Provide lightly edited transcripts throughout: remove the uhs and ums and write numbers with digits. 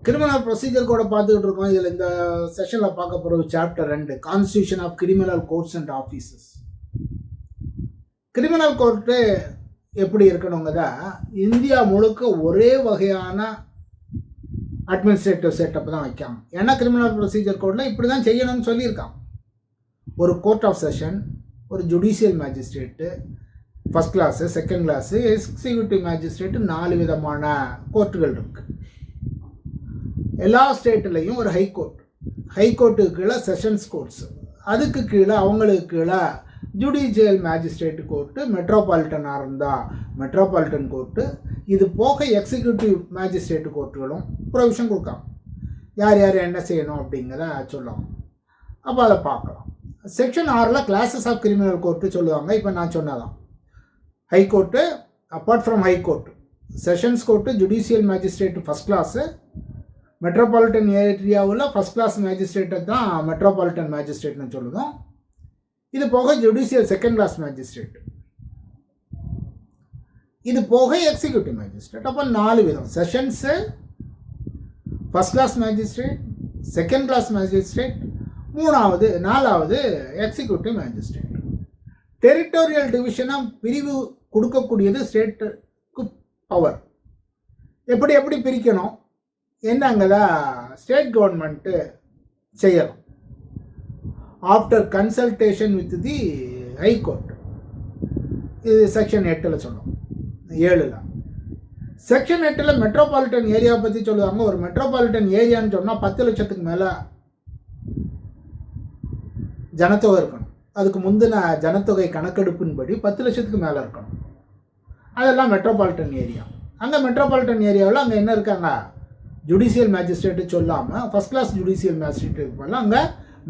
Criminal procedure கோடை பார்த்துக்கிட்டு இருக்கோம். இதில் இந்த செஷனில் பார்க்க போகிறது chapter 2, constitution of criminal courts and offices. Criminal court எப்படி இருக்கணுங்கிறதா இந்தியா முழுக்க ஒரே வகையான அட்மினிஸ்ட்ரேட்டிவ் செட்டப் தான் வைக்காங்க. ஏன்னா கிரிமினல் ப்ரொசீஜர் கோடில் இப்படி தான் செய்யணும்னு சொல்லியிருக்காங்க. ஒரு கோர்ட் ஆஃப் செஷன், ஒரு judicial magistrate, first class, second class, executive magistrate, 4 விதமான கோர்ட்டுகள் இருக்குது. எல்லா ஸ்டேட்லேயும் ஒரு ஹைகோர்ட், ஹைகோர்ட்டுக்கு கீழே செஷன்ஸ் கோர்ட்ஸ், அதுக்கு கீழே அவங்களுக்கு கீழே ஜுடிஷியல் மேஜிஸ்ட்ரேட் கோர்ட்டு, மெட்ரோபாலிட்டனாக இருந்தால் மெட்ரோபாலிட்டன் கோர்ட்டு, இது போக எக்ஸிக்யூட்டிவ் மேஜிஸ்ட்ரேட் கோர்ட்டுகளும் ப்ரொவிஷன் கொடுக்காங்க. யார் யார் என்ன செய்யணும் அப்படிங்கிறத சொல்லுவாங்க. அப்போ அதை பார்க்கலாம். Section 6 classes of criminal court சொல்லுவாங்க. இப்போ நான் சொன்னதான் high court, apart from high court sessions court, judicial magistrate first class, metropolitan ஏரியாவில் ஃபஸ்ட் கிளாஸ் மேஜிஸ்ட்ரேட்டை தான் மெட்ரோபாலிட்டன் மேஜிஸ்ட்ரேட்னு சொல்லுவோம். இது போக ஜுடிஷியல் செகண்ட் கிளாஸ் மேஜிஸ்ட்ரேட், இது போக எக்ஸிக்யூட்டிவ் மேஜிஸ்ட்ரேட். அப்போ 4 விதம்: sessions, first class magistrate, second class magistrate, 4வது எக்ஸிக்யூட்டிவ் மேஜிஸ்ட்ரேட். டெரிட்டோரியல் டிவிஷனாக பிரிவு கொடுக்கக்கூடியது ஸ்டேட்டுக்கு பவர். எப்படி பிரிக்கணும் என்னங்கதான் ஸ்டேட் கவர்மெண்ட்டு செய்யலாம் after consultation with the high court. இது செக்ஷன் 8 சொல்லுவோம். 7 செக்ஷன் 8 மெட்ரோபாலிட்டன் ஏரியாவை பற்றி சொல்லுவாங்க. ஒரு மெட்ரோபாலிட்டன் ஏரியான்னு சொன்னால் 10 லட்சத்துக்கு மேலே ஜனத்தொகை இருக்கணும். அதுக்கு முந்தின ஜனத்தொகை கணக்கெடுப்பின்படி 10 லட்சத்துக்கு மேலே இருக்கணும். அதெல்லாம் மெட்ரோபாலிட்டன் ஏரியா. அங்கே மெட்ரோபாலிட்டன் ஏரியாவில் அங்கே என்ன இருக்காங்க, ஜுடிஷியல் மேஜிஸ்ட்ரேட்டு சொல்லாமல் ஃபஸ்ட் கிளாஸ் ஜுடிஷியல் மேஜிஸ்ட்ரேட்டுக்கு போல அங்கே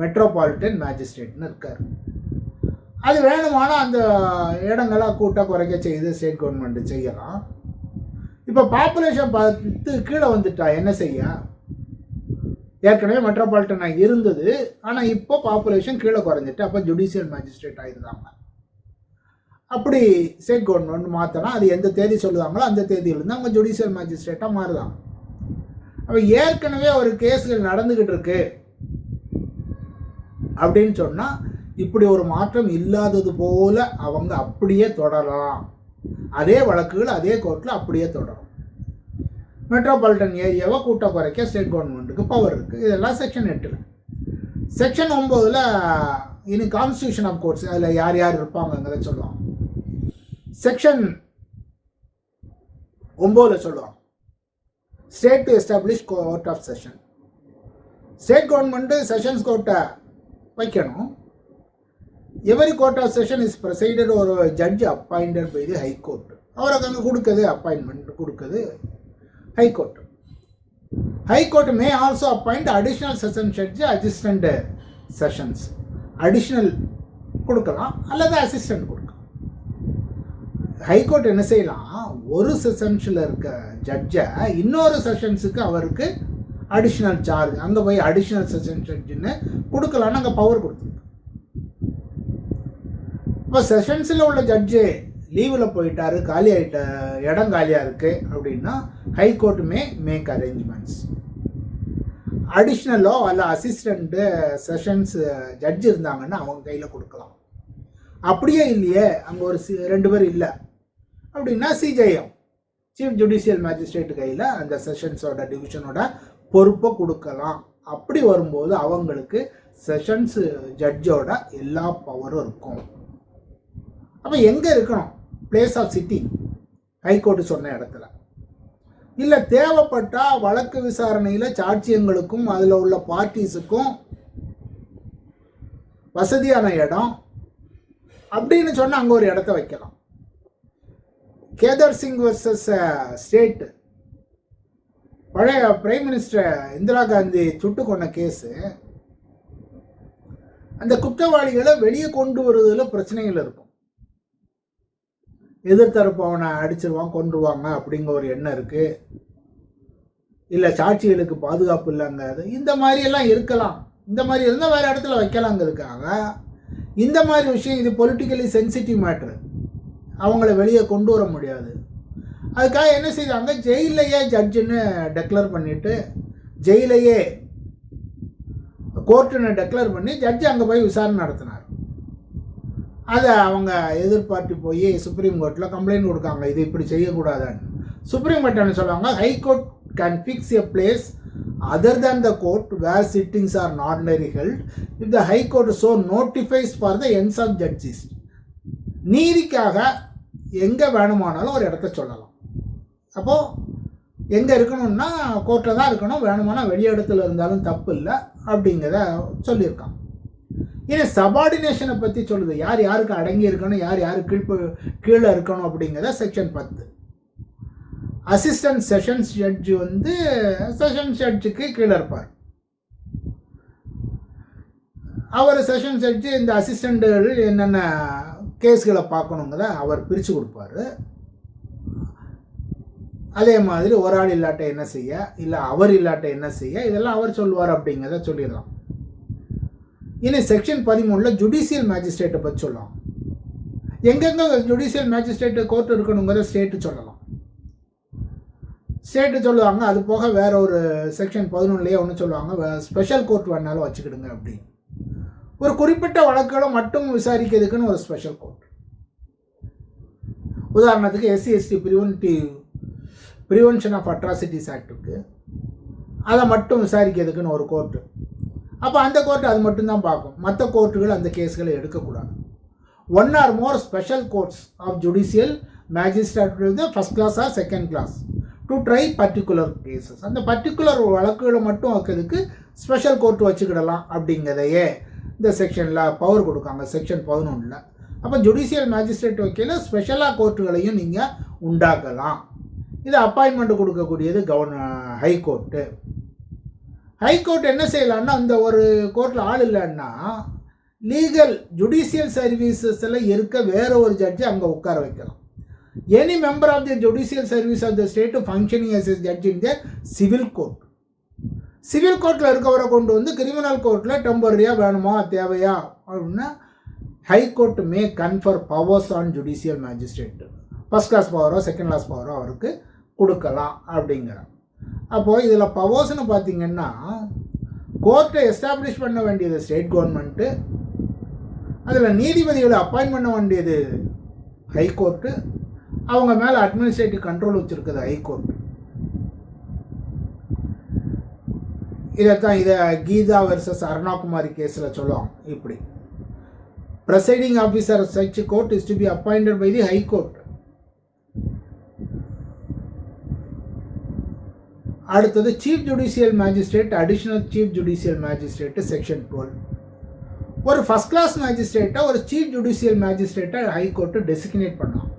மெட்ரோபாலிட்டன் மேஜிஸ்ட்ரேட்னு இருக்கார். அது வேணுமான அந்த இடங்களை கூட்ட குறைக்க செய்து ஸ்டேட் கவர்மெண்ட்டு செய்யலாம். இப்போ பாப்புலேஷன் 10 கீழே வந்துட்டா என்ன செய்ய? ஏற்கனவே மெட்ரோபாலிட்டனாக இருந்தது, ஆனால் இப்போ பாப்புலேஷன் கீழே குறைஞ்சிட்டு அப்போ ஜுடிஷியல் மேஜிஸ்ட்ரேட் ஆகிருந்தாங்க. அப்படி ஸ்டேட் கவர்மெண்ட் மாற்றலாம். அது எந்த தேதி சொல்லுவாங்களோ அந்த தேதியிலேருந்து அவங்க ஜுடிஷியல் மேஜிஸ்ட்ரேட்டாக மாறுதான். அப்போ ஏற்கனவே ஒரு கேஸுகள் நடந்துக்கிட்டு இருக்கு அப்படின்னு சொன்னால் இப்படி ஒரு மாற்றம் இல்லாதது போல் அவங்க அப்படியே தொடரலாம். அதே வழக்குகள் அதே கோர்ட்டில் அப்படியே தொடரும். மெட்ரோபாலிட்டன் ஏரியாவை கூட்ட குறைக்க ஸ்டேட் கவர்மெண்ட்டுக்கு பவர் இருக்குது. இதெல்லாம் செக்ஷன் 8. செக்ஷன் 9 இனி கான்ஸ்டியூஷன் ஆஃப் கோர்ட்ஸ், அதில் யார் யார் இருப்பாங்கங்கிறத சொல்லுவாங்க. செக்ஷன் 9 சொல்லுவாங்க state to establish court of session. State government sessions கோர்ட்டை வைக்கணும். Every court of session is presided ஒரு judge appointed by the high court. அவருக்கு அங்கே கொடுக்குது, அப்பாயின்மெண்ட் கொடுக்குது high court. High court may also appoint additional session judge, assistant sessions. Additional கொடுக்கலாம் அல்லது assistant கொடுக்கலாம். ஹைகோர்ட் என்ன செய்யலாம், ஒரு செஷன்ஸில் இருக்க ஜட்ஜை இன்னொரு செஷன்ஸுக்கு அவருக்கு அடிஷ்னல் சார்ஜ், அங்கே போய் அடிஷ்னல் செஷன் ஜட்ஜுன்னு கொடுக்கலான்னு அங்கே பவர் கொடுத்துருக்கு. இப்போ செஷன்ஸில் உள்ள ஜட்ஜு லீவில் போயிட்டாரு, காலி ஆகிட்ட, இடம் காலியாக இருக்குது அப்படின்னா ஹைகோர்ட் மேக் அரேஞ்ச்மெண்ட்ஸ். அடிஷ்னலோ அல்ல அசிஸ்டண்ட்டு செஷன்ஸ் ஜட்ஜ் இருந்தாங்கன்னா அவங்க கையில் கொடுக்கலாம். அப்படியே இல்லையே, அங்கே ஒரு 2 பேர் இல்லை அப்படின்னா சிஜேஎம், சீஃப் ஜுடிஷியல் மேஜிஸ்ட்ரேட் கையில் அந்த செஷன்ஸோட டிவிஷனோட பொறுப்பை கொடுக்கலாம். அப்படி வரும்போது அவங்களுக்கு செஷன்ஸ் ஜட்ஜோட எல்லா பவரும் இருக்கும். அப்போ எங்கே இருக்கணும், பிளேஸ் ஆஃப் சிட்டிங் ஹைகோர்ட்டு சொன்ன இடத்துல. இல்லை தேவைப்பட்டால் வழக்கு விசாரணையில் சாட்சியங்களுக்கும் அதில் உள்ள பார்ட்டிஸுக்கும் வசதியான இடம் அப்படின்னு சொன்னால் அங்கே ஒரு இடத்த வைக்கலாம். கேதர் சிங் வர்சஸ் ஸ்டேட், பழைய பிரைம் மினிஸ்டர் இந்திரா காந்தி சுட்டு கொண்ட கேஸு, அந்த குற்றவாளிகளை வெளியே கொண்டு வருவதில் பிரச்சனைகள் இருக்கும். எதிர்த்தரப்பு அவனை அடிச்சிருவான், கொண்டுருவாங்க அப்படிங்கிற ஒரு எண்ணம் இருக்குது. இல்லை சாட்சிகளுக்கு பாதுகாப்பு இல்லைங்க, இந்த மாதிரியெல்லாம் இருக்கலாம். இந்த மாதிரி இருந்தால் வேறு இடத்துல வைக்கலாங்கிறதுக்காக இந்த மாதிரி விஷயம், இது பொலிட்டிக்கலி சென்சிட்டிவ் மேட்ரு, அவங்கள வெளியே கொண்டு வர முடியாது. அதுக்காக என்ன செய்தாங்க, ஜெயிலையே ஜட்ஜுன்னு டெக்ளேர் பண்ணிவிட்டு ஜெயிலையே கோர்ட்டுன்னு டெக்ளேர் பண்ணி ஜட்ஜி அங்கே போய் விசாரணை நடத்தினார். அதை அவங்க எதிர்பார்த்து போய் சுப்ரீம் கோர்ட்டில் கம்ப்ளைண்ட் கொடுக்காங்க, இது இப்படி செய்யக்கூடாதுன்னு. சுப்ரீம் கோர்ட் என்ன சொல்லுவாங்க, high court can fix a place other than the court where sittings are normally held if the high court so notifies for the ends of judges. நீதிக்காக எங்கே வேணுமானாலும் ஒரு இடத்த சொல்லலாம். அப்போது எங்கே இருக்கணும்னா கோர்ட்டில் தான் இருக்கணும், வேணுமானா வெளி இடத்துல இருந்தாலும் தப்பு இல்லை அப்படிங்கிறத சொல்லியிருக்கான். ஏன்னா சபார்டினேஷனை பற்றி சொல்லுது, யார் யாருக்கு அடங்கி இருக்கணும், யார் யாருக்கு கீழே இருக்கணும் அப்படிங்கிறத செக்ஷன் 10. அசிஸ்டன்ட் செஷன்ஸ் ஜட்ஜு வந்து செஷன்ஸ் ஜட்ஜுக்கு கீழே இருப்பார். அவர் செஷன்ஸ் ஜட்ஜு இந்த அசிஸ்டண்ட்டுகள் என்னென்ன கேஸ்களை பார்க்கணுங்கிறத அவர் பிரித்து கொடுப்பார். அதே மாதிரி ஒரு ஆள் இல்லாட்ட என்ன செய்ய, இல்லை அவர் இல்லாட்ட என்ன செய்ய, இதெல்லாம் அவர் சொல்லுவார் அப்படிங்கிறத சொல்லிடலாம். இனி செக்ஷன் 13 ஜுடிஷியல் மேஜிஸ்ட்ரேட்டை பற்றி சொல்லலாம். எங்கெங்கே ஜுடிஷியல் மேஜிஸ்ட்ரேட்டு கோர்ட் இருக்கணுங்கிற ஸ்டேட்டு சொல்லலாம், ஸ்டேட்டு சொல்லுவாங்க. அது போக வேற ஒரு செக்ஷன் 11 ஒன்று சொல்லுவாங்க, ஸ்பெஷல் கோர்ட் வேணாலும் வச்சுக்கிடுங்க அப்படின்னு. ஒரு குறிப்பிட்ட வழக்குகளை மட்டும் விசாரிக்கிறதுக்குன்னு ஒரு ஸ்பெஷல் கோர்ட். உதாரணத்துக்கு SC/ST ப்ரிவென்ஷன் ஆஃப் அட்ராசிட்டிஸ் ஆக்டுக்கு அதை மட்டும் விசாரிக்கிறதுக்குன்னு ஒரு கோர்ட்டு. அப்போ அந்த கோர்ட்டு அது மட்டும்தான் பார்க்கும், மற்ற கோர்ட்டுகள் அந்த கேஸ்களை எடுக்கக்கூடாது. 1 or more special courts of judicial magistrate first class or second class to try particular cases. அந்த பர்டிகுலர் வழக்குகளை மட்டும் வைக்கிறதுக்கு ஸ்பெஷல் கோர்ட் வச்சுக்கிடலாம் அப்படிங்கிறதையே இந்த செக்ஷனில் பவர் கொடுக்காங்க, செக்ஷன் 11. அப்போ ஜுடிஷியல் மேஜிஸ்ட்ரேட் வைக்கல ஸ்பெஷலாக கோர்ட்டுகளையும் நீங்கள் உண்டாக்கலாம். இது அப்பாயின்மெண்ட் கொடுக்கக்கூடியது ஹைகோர்ட்டு. ஹைகோர்ட் என்ன செய்யலான்னா, இந்த ஒரு கோர்ட்டில் ஆள் இல்லைன்னா லீகல் ஜுடிஷியல் சர்வீசஸில் இருக்க வேற ஒரு ஜட்ஜி அங்கே உட்கார வைக்கலாம். Any member of the judicial service of the state functioning as a judge in the civil court. Civil கோர்ட்டில் இருக்கவரை கொண்டு வந்து கிரிமினல் கோர்ட்டில் டெம்பரரியாக வேணுமா தேவையா அப்படின்னா high court may confer powers on judicial magistrate. First class பவரோ செகண்ட் கிளாஸ் பவரோ அவருக்கு கொடுக்கலாம் அப்படிங்கிறார். அப்போது இதில் பவர்ஸ்னு பார்த்திங்கன்னா, கோர்ட்டை எஸ்டாப்ளிஷ் பண்ண வேண்டியது ஸ்டேட் கவர்மெண்ட்டு, அதில் நீதிபதிகளை அப்பாயின்ட் பண்ண வேண்டியது ஹைகோர்ட்டு, அவங்க மேலே அட்மினிஸ்ட்ரேட்டிவ் கண்ட்ரோல் வச்சுருக்குது ஹைகோர்ட். இதை கீதா வெர்சஸ் அருணாகுமாரி கேஸில் சொல்லுவாங்க இப்படி, presiding officer such court is to be appointed by the high court. அடுத்தது chief judicial magistrate, additional chief judicial magistrate section 12. ஒரு ஃபர்ஸ்ட் கிளாஸ் மேஜிஸ்ட்ரேட்டை ஒரு சீஃப் ஜுடிஷியல் மேஜிஸ்ட்ரேட்டை ஹைகோர்ட்டு டெசிக்னேட் பண்ணலாம்.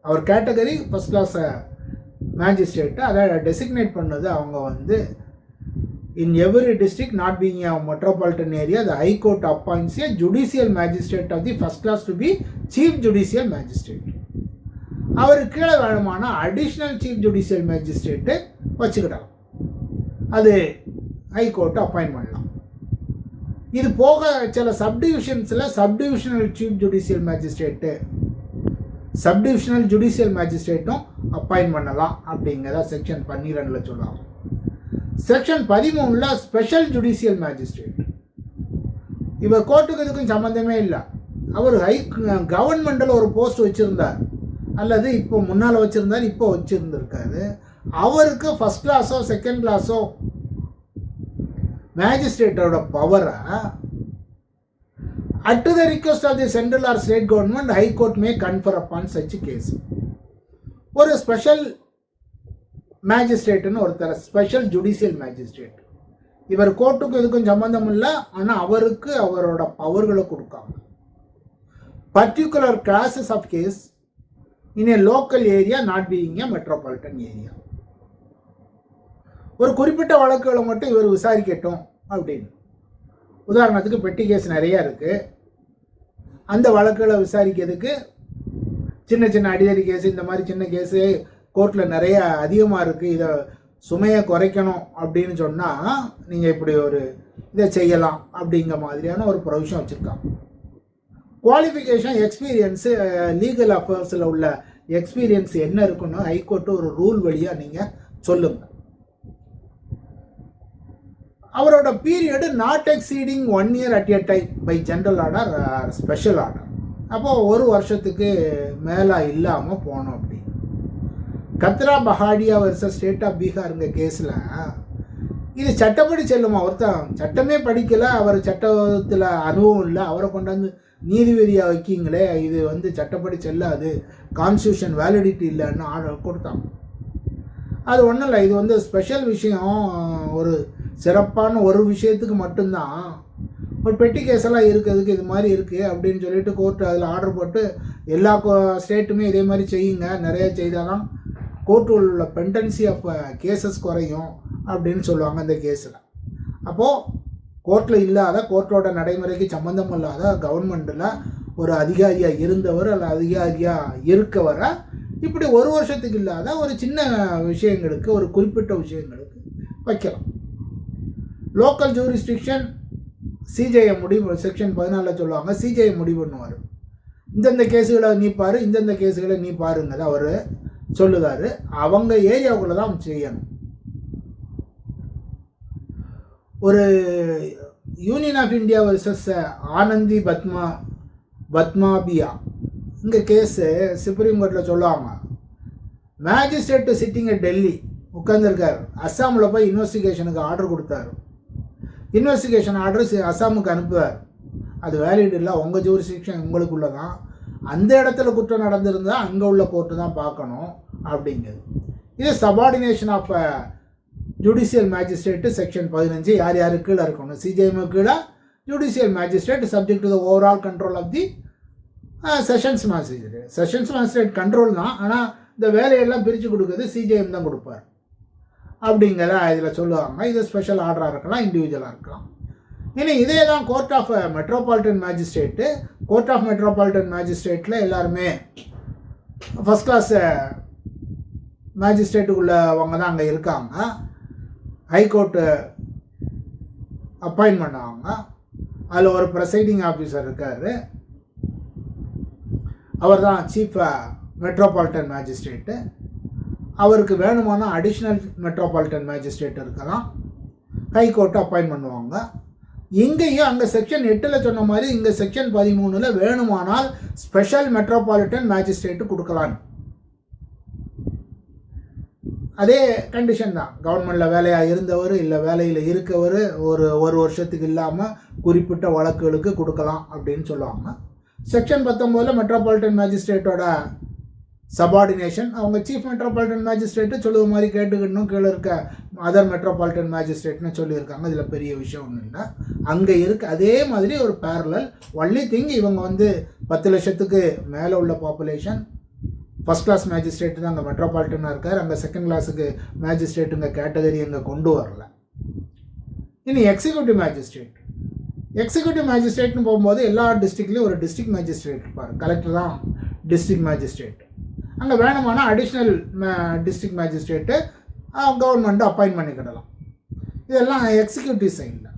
அவர் கேட்டகரி ஃபர்ஸ்ட் கிளாஸ் மேஜிஸ்ட்ரேட்டை அதை டெசிக்னேட் பண்ணது அவங்க வந்து in every district not being a metropolitan area, the High Court appoints a judicial magistrate of the first class to be chief judicial magistrate. அவருக்கு கீழே வேணுமானா அடிஷ்னல் சீஃப் ஜுடிஷியல் மேஜிஸ்ட்ரேட்டு வச்சுக்கிடலாம், அது ஹைகோர்ட்டு அப்பாயின்ட் பண்ணலாம். இது போக சில சப்டிவிஷன்ஸில் subdivisional chief judicial magistrate subdivisional judicial மேஜிஸ்ட்ரேட்டும் அப்பாயின்ட் பண்ணலாம் அப்படிங்கிறத செக்ஷன் 12 சொல்லுவாங்க. Section 13 special judicial magistrate. இவர் கோர்ட்டுக்கு இதுக்கும் சம்மந்தமே இல்லை, அவர் கவர்மெண்டில் ஒரு போஸ்ட் வச்சுருந்தார், அல்லது இப்போ முன்னால் வச்சுருந்தார், இப்போ வச்சுருந்துருக்காரு. அவருக்கு ஃபஸ்ட் கிளாஸோ செகண்ட் கிளாஸோ மேஜிஸ்ட்ரேட்டோட பவரை at the request of the central or state government, High Court may confer upon such case. ஒரு ஸ்பெஷல் மேஜிஸ்ட்ரேட்டுன்னு ஒருத்தர், ஸ்பெஷல் ஜுடிஷியல் மேஜிஸ்ட்ரேட். இவர் கோர்ட்டுக்கு எதுக்கும் சம்பந்தம் இல்லை, ஆனால் அவருக்கு அவரோட பவர்களை கொடுக்காங்க. Particular classes of case in a local area not being a metropolitan area. ஒரு குறிப்பிட்ட வழக்குகளை மட்டும் இவர் விசாரிக்கட்டும் அப்படின்னு. உதாரணத்துக்கு பெட்டி கேஸ் நிறையா இருக்குது, அந்த வழக்குகளை விசாரிக்கிறதுக்கு சின்ன சின்ன அடிதடி கேஸு, இந்த மாதிரி சின்ன கேஸு கோர்ட்டில் நிறைய அதிகமாக இருக்குது, இதை சுமையை குறைக்கணும் அப்படின்னு சொன்னால் நீங்கள் இப்படி ஒரு இதை செய்யலாம் அப்படிங்கிற மாதிரியான ஒரு ப்ரொவிஷன் வச்சுருக்காங்க. குவாலிஃபிகேஷன், எக்ஸ்பீரியன்ஸு, லீகல் அஃபேர்ஸில் உள்ள எக்ஸ்பீரியன்ஸ் என்ன இருக்குன்னு ஹைகோர்ட்டு ஒரு ரூல் வழியாக நீங்கள் சொல்லுங்கள். அவரோட period not exceeding 1 year at a time by general order special order. அப்போது ஒரு வருஷத்துக்கு மேலே இல்லாமல் போனோம். அப்படி Khatra Pahadia versus state of பீகாருங்க கேஸில் இது சட்டப்படி செல்லுமா? ஒருத்தன் சட்டமே படிக்கலை, அவர் சட்டத்தில் அனுபவம் இல்லை, அவரை கொண்டாந்து நீதிபதியாக வைக்கிங்களே, இது சட்டப்படி செல்லாது, கான்ஸ்டியூஷன் வேலிடிட்டி இல்லைன்னு ஆர்டர் கொடுத்தாங்க. அது ஒன்றும் இல்லை, இது ஸ்பெஷல் விஷயம், ஒரு சிறப்பான ஒரு விஷயத்துக்கு மட்டும்தான். ஒரு பெட்டி கேஸெல்லாம் இருக்கிறதுக்கு இது மாதிரி இருக்குது அப்படின்னு சொல்லிட்டு கோர்ட்டு அதில் ஆர்டர் போட்டு எல்லா ஸ்டேட்டுமே இதே மாதிரி செய்யுங்க, நிறைய செய்தாலும் கோர்ட்டு உள்ள பெண்டன்சி ஆஃப் கேசஸ் குறையும் அப்படின்னு சொல்லுவாங்க இந்த கேஸில். அப்போது கோர்ட்டில் இல்லாத, கோர்ட்டோட நடைமுறைக்கு சம்மந்தம் இல்லாத, கவர்மெண்ட்டில் ஒரு அதிகாரியாக இருந்தவர் அல்ல அதிகாரியாக இருக்கவரை இப்படி ஒரு வருஷத்துக்கு இல்லாத ஒரு சின்ன விஷயங்களுக்கு, ஒரு குறிப்பிட்ட விஷயங்களுக்கு வைக்கலாம். லோக்கல் ஜூரிஸ்டிக்ஷன் சிஜேஐ முடிவு, செக்ஷன் 14 சொல்லுவாங்க, சிஜேஐ முடிவு பண்ணுவார். இந்தந்த கேஸுகளை நீ பாரு, இந்தந்த கேஸுகளை நீ பாருங்க அவர் சொல்லுதார். அவங்க ஏரியாவுக்குள்ளே தான் செய்யணும். ஒரு union of India versus Anandi Padmabiya இங்கே கேஸு சுப்ரீம் கோர்ட்டில் சொல்லுவாங்க. மேஜிஸ்ட்ரேட்டு சிட்டிங்கை டெல்லி உட்காந்துருக்கார், அஸ்ஸாமில் போய் இன்வெஸ்டிகேஷனுக்கு ஆர்டர் கொடுத்தாரு. இன்வெஸ்டிகேஷன் ஆர்டர் அஸ்ஸாமுக்கு அனுப்புவார். அது வேலிட் இல்லை, உங்கள் ஜூரிஸ்டிக்ஷன் உங்களுக்குள்ள தான், அந்த இடத்துல குற்றம் நடந்திருந்தால் அங்கே உள்ள கோர்ட்டு தான் பார்க்கணும் அப்படிங்கிறது. இது subordination of judicial magistrate section 15 யார் யாருக்கு கீழே இருக்கணும்? சிஜேஎம் கீழே judicial magistrate subject to the overall control of the sessions magistrate. Sessions magistrate control தான், ஆனால் இந்த வேலையெல்லாம் பிரித்து கொடுக்குறது சிஜேஎம் தான் கொடுப்பார் அப்படிங்கிறத இதில் சொல்லுவாங்க. இது ஸ்பெஷல் ஆர்டராக இருக்கலாம், இண்டிவிஜுவலாக இருக்கலாம். இனி இதே தான் court of metropolitan magistrate. Court of metropolitan மேஜிஸ்ட்ரேட்டில் எல்லாருமே ஃபஸ்ட் கிளாஸ் மேஜிஸ்ட்ரேட்டுக்குள்ளவங்க தான் அங்கே இருக்காங்க. ஹைகோர்ட்டு அப்பாயின்ட் பண்ணுவாங்க. அதில் ஒரு ப்ரெசைடிங் ஆஃபீஸர் இருக்கார், அவர் தான் சீஃப் மெட்ரோபாலிட்டன் மேஜிஸ்ட்ரேட்டு. அவருக்கு வேணுமான அடிஷ்னல் மெட்ரோபாலிட்டன் மேஜிஸ்ட்ரேட் இருக்கலாம். ஹைகோர்ட்டு அப்பாயின்ட் பண்ணுவாங்க. இங்கேயும் அங்கே செக்ஷன் 8 சொன்ன மாதிரி இங்கே செக்ஷன் 13 வேணுமானால் ஸ்பெஷல் மெட்ரோபாலிட்டன் மேஜிஸ்ட்ரேட்டு கொடுக்கலாம். அதே கண்டிஷன் தான், கவர்மெண்டில் வேலையாக இருந்தவர் இல்லை வேலையில் இருக்கவர் ஒரு வருஷத்துக்கு இல்லாமல் குறிப்பிட்ட வழக்குகளுக்கு கொடுக்கலாம் அப்படின்னு சொல்லுவாங்க. செக்ஷன் 19 மெட்ரோபாலிட்டன் மேஜிஸ்ட்ரேட்டோட சபார்டினேஷன், அவங்க சீஃப் மெட்ரோபாலிட்டன் மேஜிஸ்ட்ரேட்டு சொல்லுவ மாதிரி கேட்டுக்கணும், கீழே இருக்க அதர் மெட்ரோபாலிட்டன் மேஜிஸ்ட்ரேட்னு சொல்லியிருக்காங்க. இதில் பெரிய விஷயம் ஒன்றும் இல்லை. அங்கே இருக்க அதே மாதிரி ஒரு பேரலல் ஒன்லி திங், இவங்க 10 லட்சத்துக்கு மேலே உள்ள பாப்புலேஷன், ஃபஸ்ட் கிளாஸ் மேஜிஸ்ட்ரேட்டு தான் அங்கே மெட்ரோபாலிட்டனாக இருக்கார். அங்கே செகண்ட் கிளாஸுக்கு மேஜிஸ்ட்ரேட்டுங்க கேட்டகரி அங்கே கொண்டு வரல. இனி எக்ஸிக்யூட்டிவ் மேஜிஸ்ட்ரேட். எக்ஸிக்யூட்டிவ் மேஜிஸ்ட்ரேட்னு போகும்போது எல்லா டிஸ்ட்ரிக்ட்லேயும் ஒரு டிஸ்ட்ரிக்ட் மேஜிஸ்ட்ரேட் இருப்பார். கலெக்டர் தான் டிஸ்ட்ரிக்ட் மேஜிஸ்ட்ரேட். அங்கே வேணுமான additional district magistrate government appoint பண்ணிக்கிடலாம். இதெல்லாம் எக்ஸிக்யூட்டிவ் சைடில்.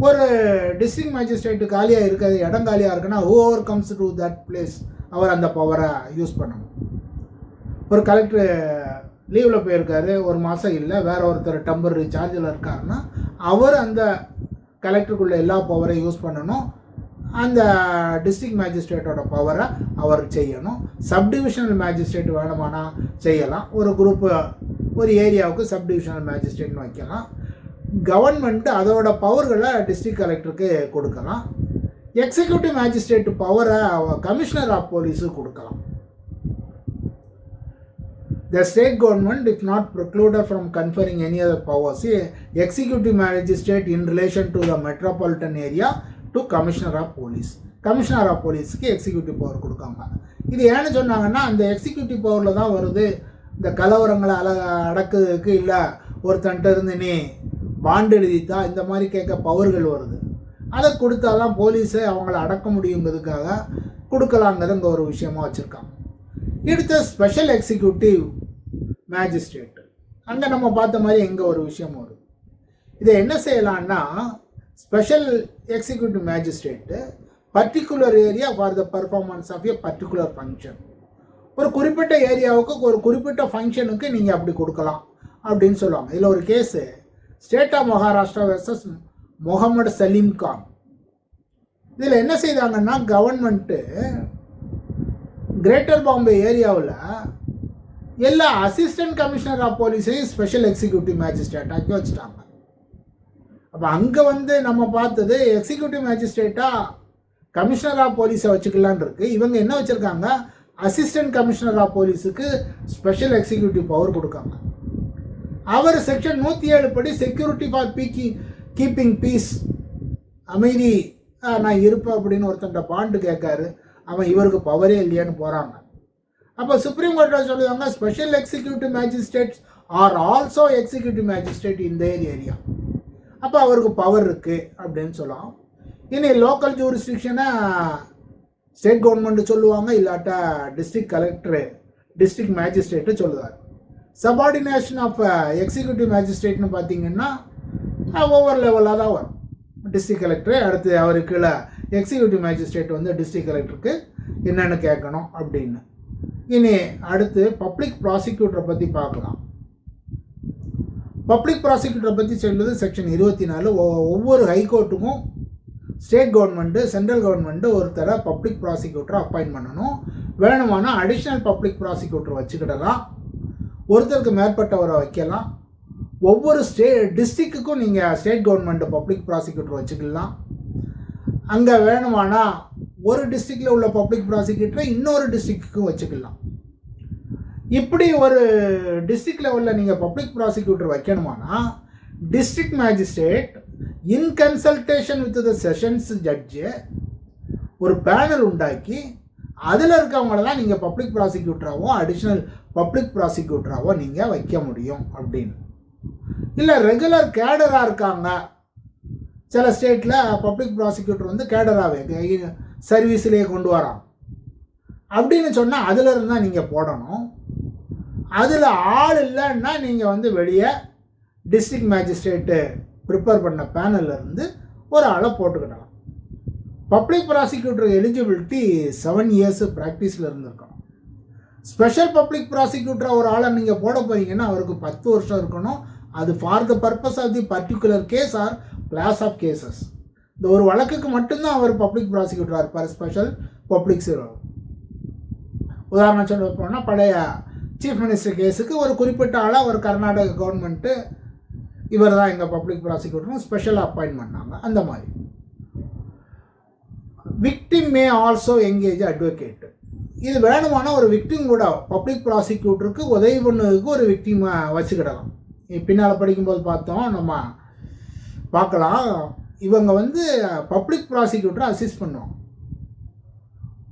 ஒரு டிஸ்ட்ரிக்ட் மேஜிஸ்ட்ரேட்டு காலியாக இருக்காது, இடம் காலியாக இருக்குன்னா over comes to that place அவர் அந்த பவரை யூஸ் பண்ணணும். ஒரு கலெக்டர் லீவில் போயிருக்காரு, ஒரு மாதம் இல்லை, வேறு ஒருத்தர் டெம்பரரி சார்ஜில் இருக்காருன்னா அவர் அந்த கலெக்டருக்குள்ள எல்லா பவரையும் யூஸ் பண்ணணும். அந்த டிஸ்ட்ரிக்ட் மேஜிஸ்ட்ரேட்டோட பவரை அவர் செய்யணும். சப்டிவிஷனல் மேஜிஸ்ட்ரேட் வேணுமானா செய்யலாம். ஒரு குரூப்பு, ஒரு ஏரியாவுக்கு சப்டிவிஷனல் மேஜிஸ்ட்ரேட்னு வைக்கலாம். கவர்மெண்ட்டு அதோட பவர்களை டிஸ்ட்ரிக்ட் கலெக்டருக்கு கொடுக்கலாம். எக்ஸிக்யூட்டிவ் மேஜிஸ்ட்ரேட் பவரை கமிஷனர் ஆஃப் போலீஸு கொடுக்கலாம். The state government, if not precluded from conferring any other powers, executive magistrate in relation to the metropolitan area to commissioner of police. Commissioner of போலீஸுக்கு executive power கொடுக்காங்க. இது ஏன்னு சொன்னாங்கன்னா, அந்த executive பவரில் தான் வருது இந்த கலவரங்களை அடக்குறதுக்கு, இல்லை ஒருத்தன்ட்ட இருந்து நீ பாண்டு எழுதித்தா இந்த மாதிரி கேட்க பவர்கள் வருது. அதை கொடுத்தாதான் போலீஸை அவங்கள அடக்க முடியுங்கிறதுக்காக கொடுக்கலாங்கிறது இங்கே ஒரு விஷயமாக வச்சுருக்காங்க. அடுத்த ஸ்பெஷல் எக்ஸிக்யூட்டிவ் மேஜிஸ்ட்ரேட்டு. அங்கே நம்ம பார்த்த மாதிரி எங்கே ஒரு விஷயம் வரும். இதை என்ன செய்யலான்னா, special executive magistrate particular area for the performance of a particular function. ஒரு குறிப்பிட்ட ஏரியாவுக்கு ஒரு குறிப்பிட்ட ஃபங்க்ஷனுக்கு நீங்கள் அப்படி கொடுக்கலாம் அப்படின்னு சொல்லுவாங்க. இதில் ஒரு case state of Maharashtra versus Mohammed Salim Khan. இதில் என்ன செய்தாங்கன்னா கவர்மெண்ட்டு கிரேட்டர் பாம்பே ஏரியாவில் எல்லா அசிஸ்டன்ட் கமிஷனர் ஆஃப் போலீஸையும் ஸ்பெஷல் எக்ஸிக்யூட்டிவ் மேஜிஸ்ட்ரேட்டாக்கி வச்சுட்டாங்க. அப்போ அங்கே நம்ம பார்த்தது எக்ஸிக்யூட்டிவ் மேஜிஸ்ட்ரேட்டாக கமிஷனர் ஆஃப் போலீஸை வச்சுக்கலான் இருக்குது. இவங்க என்ன வச்சுருக்காங்க, அசிஸ்டன்ட் கமிஷனர் ஆஃப் போலீஸுக்கு ஸ்பெஷல் எக்ஸிக்யூட்டிவ் பவர் கொடுக்காங்க. அவர் செக்ஷன் 107 படி செக்யூரிட்டி ஃபார் கீப்பிங் பீஸ், அமைதி நான் இருப்பேன் அப்படின்னு ஒருத்தன்ட்ட பாண்டு கேட்காரு. அவன் இவருக்கு பவரே இல்லையான்னு போகிறாங்க. அப்போ சுப்ரீம் கோர்ட்டில் சொல்லுவாங்க special executive magistrates are also executive magistrate in their area. அப்போ அவருக்கு பவர் இருக்குது அப்படின்னு சொல்லலாம். இனி லோக்கல் ஜூரிஸ்டிக்ஷனை ஸ்டேட் கவர்மெண்ட்டு சொல்லுவாங்க, இல்லாட்டா டிஸ்ட்ரிக்ட் கலெக்டரு டிஸ்ட்ரிக்ட் மேஜிஸ்ட்ரேட்டு சொல்லுவார். சபார்டினேஷன் ஆஃப் எக்ஸிக்யூட்டிவ் மேஜிஸ்ட்ரேட்னு பார்த்தீங்கன்னா ஒவ்வொரு லெவலாக தான் வரும். டிஸ்ட்ரிக்ட் கலெக்டரு அடுத்து அவருக்கு எக்ஸிக்யூட்டிவ் மேஜிஸ்ட்ரேட் டிஸ்ட்ரிக்ட் கலெக்டருக்கு என்னென்னு கேட்கணும் அப்படின்னு. இனி அடுத்து பப்ளிக் ப்ராசிக்யூட்டரை பற்றி பார்க்கலாம். பப்ளிக் ப்ராசிக்யூட்டரை பற்றி சொல்லுது செக்ஷன் 24. ஒவ்வொரு ஹைகோர்ட்டுக்கும் ஸ்டேட் கவர்மெண்ட்டு சென்ட்ரல் கவர்மெண்ட்டு ஒருத்தரை பப்ளிக் ப்ராசிக்யூட்டரை அப்பாயின்ட் பண்ணணும். வேணுமானா அடிஷ்னல் பப்ளிக் ப்ராசிக்யூட்டர் வச்சுக்கிடலாம், ஒருத்தருக்கு மேற்பட்டவரை வைக்கலாம். ஒவ்வொரு டிஸ்ட்ரிக்ட்டுக்கும் நீங்கள் ஸ்டேட் கவர்மெண்ட்டு பப்ளிக் ப்ராசிக்யூட்டர் வச்சுக்கலாம். அங்கே வேணுமானா ஒரு டிஸ்ட்ரிக்டில் உள்ள பப்ளிக் ப்ராசிக்யூட்டரை இன்னொரு டிஸ்ட்ரிக்ட்டுக்கும் வச்சுக்கலாம். இப்படி ஒரு டிஸ்ட்ரிக்ட் லெவலில் நீங்கள் பப்ளிக் ப்ராசிக்யூட்டர் வைக்கணுமானா district magistrate in consultation with the sessions judge ஒரு பேனல் உண்டாக்கி அதில் இருக்கவங்கள தான் நீங்கள் பப்ளிக் ப்ராசிக்யூட்டராகவோ அடிஷ்னல் பப்ளிக் ப்ராசிக்யூட்டராகவோ நீங்கள் வைக்க முடியும் அப்படின்னு. இல்லை ரெகுலர் கேடராக இருக்காங்க, சில ஸ்டேட்டில் பப்ளிக் ப்ராசிக்யூட்டர் கேடராகவே சர்வீஸ்லேயே கொண்டு வரான் அப்படின்னு சொன்னால் அதில் இருந்தால் நீங்கள் போடணும். அதில் ஆள் இல்லைன்னா நீங்கள் வெளியே டிஸ்ட்ரிக்ட் மேஜிஸ்ட்ரேட்டு ப்ரிப்பேர் பண்ண பேனல்லேருந்து ஒரு ஆளை போட்டுக்கிடலாம். பப்ளிக் ப்ராசிக்யூட்டர் எலிஜிபிலிட்டி 7 இயர்ஸ் ப்ராக்டிஸில் இருந்திருக்கணும். ஸ்பெஷல் பப்ளிக் ப்ராசிக்யூட்டராக ஒரு ஆளை நீங்கள் போட போகிறீங்கன்னா அவருக்கு 10 வருஷம் இருக்கணும். அது for the purpose of the particular case or class of cases. இந்த ஒரு வழக்குக்கு மட்டும்தான் அவர் பப்ளிக் ப்ராசிக்யூட்டராக இருப்பார், ஸ்பெஷல் பப்ளிக். உதாரணம் சொல்ல போனால் பழைய சீஃப் மினிஸ்டர் கேஸுக்கு ஒரு குறிப்பிட்ட ஆளாக ஒரு கர்நாடக கவர்மெண்ட்டு இவர் தான் எங்கள் பப்ளிக் ப்ராசிக்யூட்டரும் ஸ்பெஷலாக அப்பாயின்ட் பண்ணாங்க. அந்த மாதிரி victim may also engage advocate. இது வேணுமானா ஒரு விக்டிம் கூட பப்ளிக் ப்ராசிக்யூட்டருக்கு உதவி பண்ணதுக்கு ஒரு விக்டிமை வச்சுக்கிடலாம். பின்னால் படிக்கும்போது பார்த்தோம், நம்ம பார்க்கலாம். இவங்க பப்ளிக் ப்ராசிக்யூட்டரை அசிஸ்ட் பண்ணுவாங்க.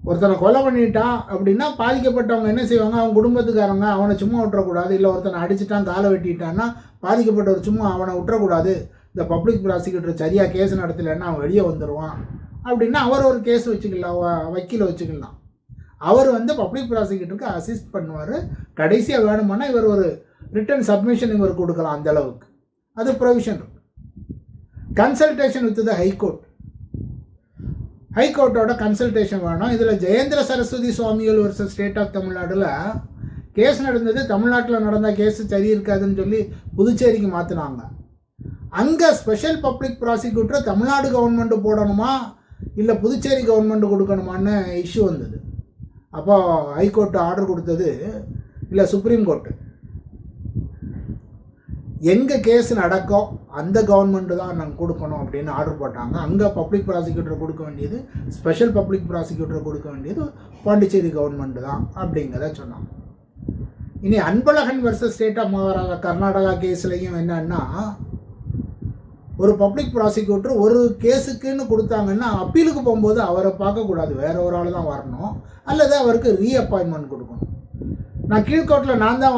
ஒருத்தனை கொலை பண்ணிட்டான் அப்படின்னா பாதிக்கப்பட்டவங்க என்ன செய்வாங்க, அவங்க குடும்பத்துக்காரங்க அவனை சும்மா விட்டுறக்கூடாது. இல்லை ஒருத்தனை அடிச்சுட்டான் காலை வெட்டிட்டான்னா பாதிக்கப்பட்டவர் சும்மா அவனை விட்டுறக்கூடாது. இந்த பப்ளிக் ப்ராசிக்யூட்டர் சரியாக கேஸ் நடத்தலைன்னா அவன் வெளியே வந்துடுவான் அப்படின்னா அவர் ஒரு கேஸ் வச்சுக்கலாம், வக்கீலை வச்சுக்கலாம். அவர் பப்ளிக் ப்ராசிக்யூட்டருக்கு அசிஸ்ட் பண்ணுவார். கடைசியாக வேணுமானா இவர் ஒரு ரிட்டன் சப்மிஷன் இவர் கொடுக்கலாம். அந்த அளவுக்கு அது ப்ரொவிஷன் இருக்கு. கன்சல்டேஷன் வித் த ஹைகோர்ட், ஹைகோர்ட்டோட கன்சல்டேஷன் வேணும். இதில் ஜெயேந்திர சரஸ்வதி சுவாமிகள் வர்சஸ் ஸ்டேட் ஆஃப் தமிழ்நாடுல கேஸ் நடந்தது. தமிழ்நாட்டில் நடந்த கேஸ் சரி இருக்காதுன்னு சொல்லி புதுச்சேரிக்கு மாற்றினாங்க. அங்கே ஸ்பெஷல் பப்ளிக் ப்ராசிக்யூட்டரை தமிழ்நாடு கவர்மெண்ட்டு போடணுமா இல்லை புதுச்சேரி கவர்மெண்ட்டு கொடுக்கணுமான்னு இஷ்யூ வந்தது. அப்போ ஹைகோர்ட்டு ஆர்டர் கொடுத்தது, இல்லை சுப்ரீம் கோர்ட்டு, எங்கே கேஸ் நடக்கோ அந்த கவர்மெண்ட்டு தான் நாங்கள் கொடுக்கணும் அப்படின்னு ஆர்டர் போட்டாங்க. அங்கே பப்ளிக் ப்ராசிக்யூட்டர் கொடுக்க வேண்டியது, ஸ்பெஷல் பப்ளிக் ப்ராசிக்யூட்டர் கொடுக்க வேண்டியது பாண்டிச்சேரி கவர்மெண்ட்டு தான் அப்படிங்கிறத சொன்னாங்க. இனி Anbazhagan versus state of Karnataka கேஸ்லையும் என்னன்னா, ஒரு பப்ளிக் ப்ராசிக்யூட்டர் ஒரு கேஸுக்குன்னு கொடுத்தாங்கன்னா அப்பீலுக்கு போகும்போது அவரை பார்க்கக்கூடாது, வேற ஒரு ஆள் தான் வரணும், அல்லது அவருக்கு ரீஅப்பாயின்மெண்ட் கொடுக்கணும். நான் கீழ்கோர்ட்டில் நான் தான்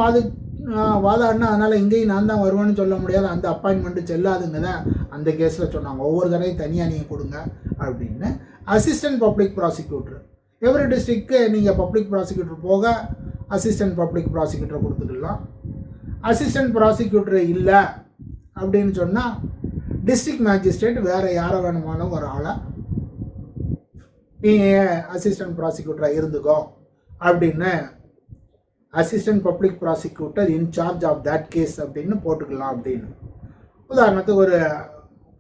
வாதாடினா அதனால் இங்கேயும் நான் தான் வருவேன்னு சொல்ல முடியாது, அந்த அப்பாயின்மெண்ட்டு செல்லாதுங்க அந்த கேஸில் சொன்னாங்க. ஒவ்வொரு தடவையும் தனியாக நீங்கள் கொடுங்க அப்படின்னு. அசிஸ்டன்ட் பப்ளிக் ப்ராசிக்யூட்டர், எவ்ரி டிஸ்ட்ரிக்ட்க்கு நீங்கள் பப்ளிக் ப்ராசிக்யூட்டர் போக அசிஸ்டன்ட் பப்ளிக் ப்ராசிக்யூட்டரை கொடுத்துக்கலாம். அசிஸ்டன்ட் ப்ராசிக்யூட்டர் இல்லை அப்படின்னு சொன்னால் டிஸ்ட்ரிக்ட் மேஜிஸ்ட்ரேட் வேறு யாரை வேணுமானும் ஒரு ஆளை நீங்கள் அசிஸ்டன்ட் ப்ராசிக்யூட்டராக இருந்துக்கோ அப்படின்னு assistant public prosecutor in charge of that case அப்படின்னு போட்டுக்கலாம் அப்படின்னு. உதாரணத்துக்கு ஒரு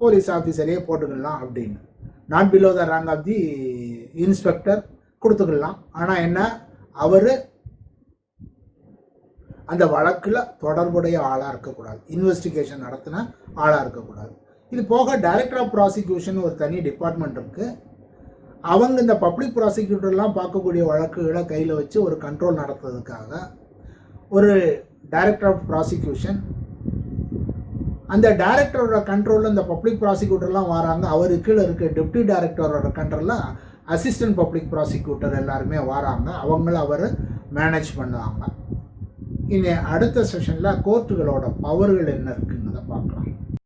போலீஸ் ஆஃபீஸரையே போட்டுக்கலாம் அப்படின்னு, not below the rank of the inspector கொடுத்துக்கலாம். ஆனால் என்ன, அவர் அந்த வழக்கில் தொடர்புடைய ஆளாக இருக்கக்கூடாது, இன்வெஸ்டிகேஷன் நடத்தின ஆளாக இருக்கக்கூடாது. இது போக டைரக்டர் ஆஃப் ப்ராசிக்யூஷன் ஒரு தனி டிபார்ட்மெண்ட் இருக்குது. அவங்க இந்த பப்ளிக் ப்ராசிக்யூட்டர்லாம் பார்க்கக்கூடிய வழக்குகளை கையில் வச்சு ஒரு கண்ட்ரோல் நடத்துறதுக்காக ஒரு டைரக்டர் ஆஃப் ப்ராசிக்யூஷன், அந்த டைரக்டரோட கண்ட்ரோலில் இந்த பப்ளிக் ப்ராசிக்யூட்டர்லாம் வராங்க. அவருக்கு கீழே இருக்க டெப்டி டைரக்டரோட கண்ட்ரோலில் அசிஸ்டன்ட் பப்ளிக் ப்ராசிக்யூட்டர் எல்லாருமே வராங்க. அவங்கள அவர் மேனேஜ் பண்ணுவாங்க. இனி அடுத்த செஷனில் கோர்ட்டுகளோட பவர்கள் என்ன இருக்குங்க